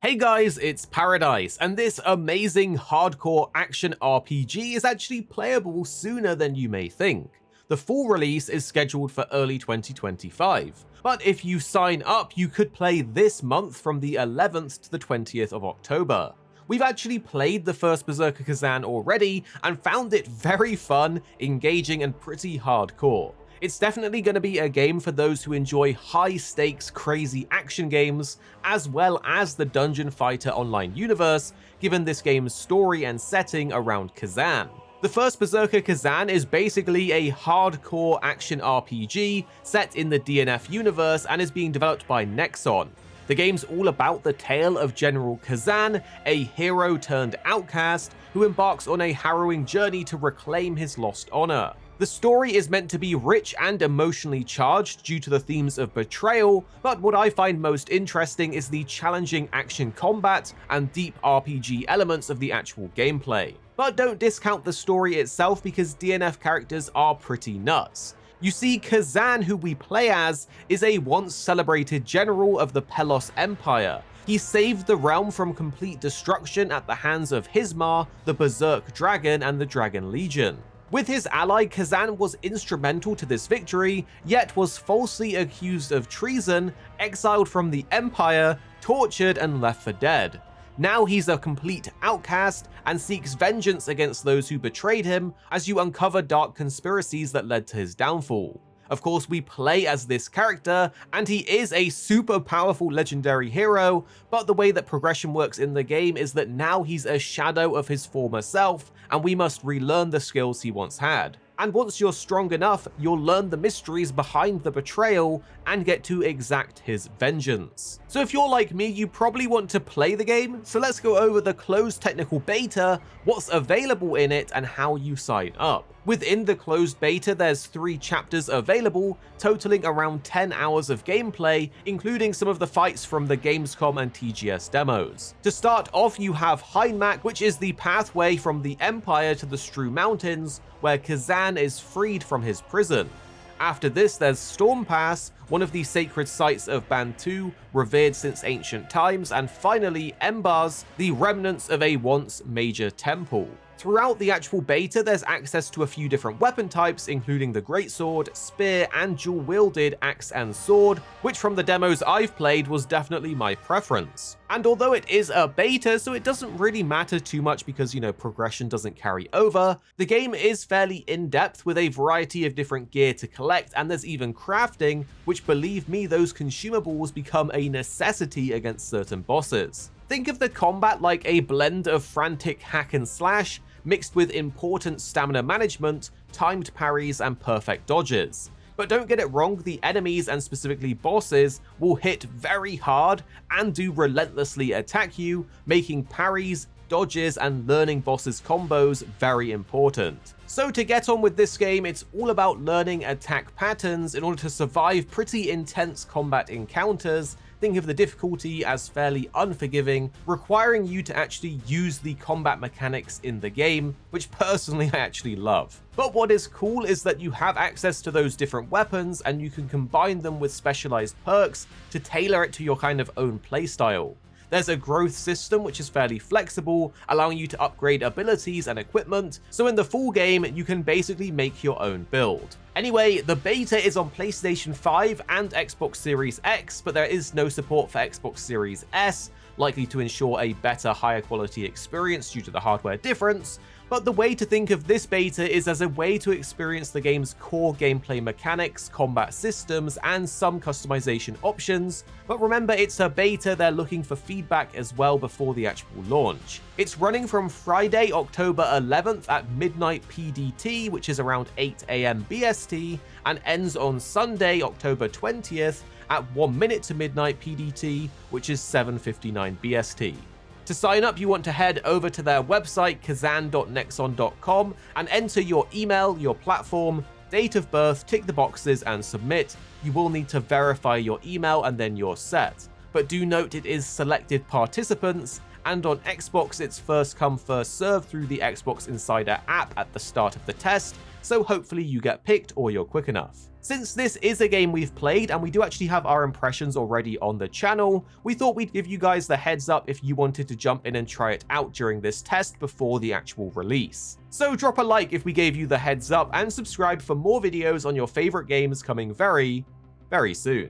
Hey guys, it's Paradise, and this amazing hardcore action RPG is actually playable sooner than you may think. The full release is scheduled for early 2025, but if you sign up, you could play this month from the 11th to the 20th of October. We've actually played the First Berserker Khazan already and found it very fun, engaging, and pretty hardcore. It's definitely going to be a game for those who enjoy high-stakes, crazy action games, as well as the Dungeon Fighter Online universe, given this game's story and setting around Khazan. The First Berserker Khazan is basically a hardcore action RPG set in the DNF universe and is being developed by Nexon. The game's all about the tale of General Khazan, a hero turned outcast who embarks on a harrowing journey to reclaim his lost honor. The story is meant to be rich and emotionally charged due to the themes of betrayal, but what I find most interesting is the challenging action combat and deep RPG elements of the actual gameplay. But don't discount the story itself because DNF characters are pretty nuts. You see, Khazan, who we play as, is a once celebrated general of the Pell Los Empire. He saved the realm from complete destruction at the hands of Hismar, the Berserk Dragon, and the Dragon Legion. With his ally, Khazan was instrumental to this victory, yet was falsely accused of treason, exiled from the Empire, tortured, and left for dead. Now he's a complete outcast and seeks vengeance against those who betrayed him as you uncover dark conspiracies that led to his downfall. Of course, we play as this character, and he is a super powerful legendary hero, but the way that progression works in the game is that now he's a shadow of his former self, and we must relearn the skills he once had. And once you're strong enough, you'll learn the mysteries behind the betrayal and get to exact his vengeance. So if you're like me, you probably want to play the game, so let's go over the closed technical beta, what's available in it, and how you sign up. Within the closed beta, there's 3 chapters available, totaling around 10 hours of gameplay, including some of the fights from the Gamescom and TGS demos. To start off, you have Heimak, which is the pathway from the Empire to the Stru Mountains, where Khazan is freed from his prison. After this, there's Storm Pass, one of the sacred sites of Bantu, revered since ancient times, and finally Embers, the remnants of a once major temple. Throughout the actual beta, there's access to a few different weapon types, including the greatsword, spear, and dual-wielded axe and sword, which from the demos I've played was definitely my preference. And although it is a beta, so it doesn't really matter too much because, progression doesn't carry over, the game is fairly in-depth with a variety of different gear to collect, and there's even crafting, which believe me, those consumables become a necessity against certain bosses. Think of the combat like a blend of frantic hack and slash, mixed with important stamina management, timed parries, and perfect dodges. But don't get it wrong, the enemies and specifically bosses will hit very hard and do relentlessly attack you, making parries, dodges, and learning bosses' combos very important. So to get on with this game, it's all about learning attack patterns in order to survive pretty intense combat encounters. Think of the difficulty as fairly unforgiving, requiring you to actually use the combat mechanics in the game, which personally I actually love. But what is cool is that you have access to those different weapons and you can combine them with specialized perks to tailor it to your kind of own playstyle. There's a growth system which is fairly flexible, allowing you to upgrade abilities and equipment, so in the full game you can basically make your own build. Anyway, the beta is on PlayStation 5 and Xbox Series X, but there is no support for Xbox Series S, likely to ensure a better, higher quality experience due to the hardware difference. But the way to think of this beta is as a way to experience the game's core gameplay mechanics, combat systems, and some customization options. But remember, it's a beta, they're looking for feedback as well before the actual launch. It's running from Friday, October 11th at midnight PDT, which is around 8 AM BST, and ends on Sunday, October 20th at 1 minute to midnight PDT, which is 7:59 BST. To sign up, you want to head over to their website, khazan.nexon.com, and enter your email, your platform, date of birth, tick the boxes, and submit. You will need to verify your email and then you're set. But do note it is selected participants, and on Xbox it's first come first served through the Xbox Insider app at the start of the test, so hopefully you get picked or you're quick enough. Since this is a game we've played and we do actually have our impressions already on the channel, we thought we'd give you guys the heads up if you wanted to jump in and try it out during this test before the actual release. So drop a like if we gave you the heads up and subscribe for more videos on your favorite games coming very, very soon.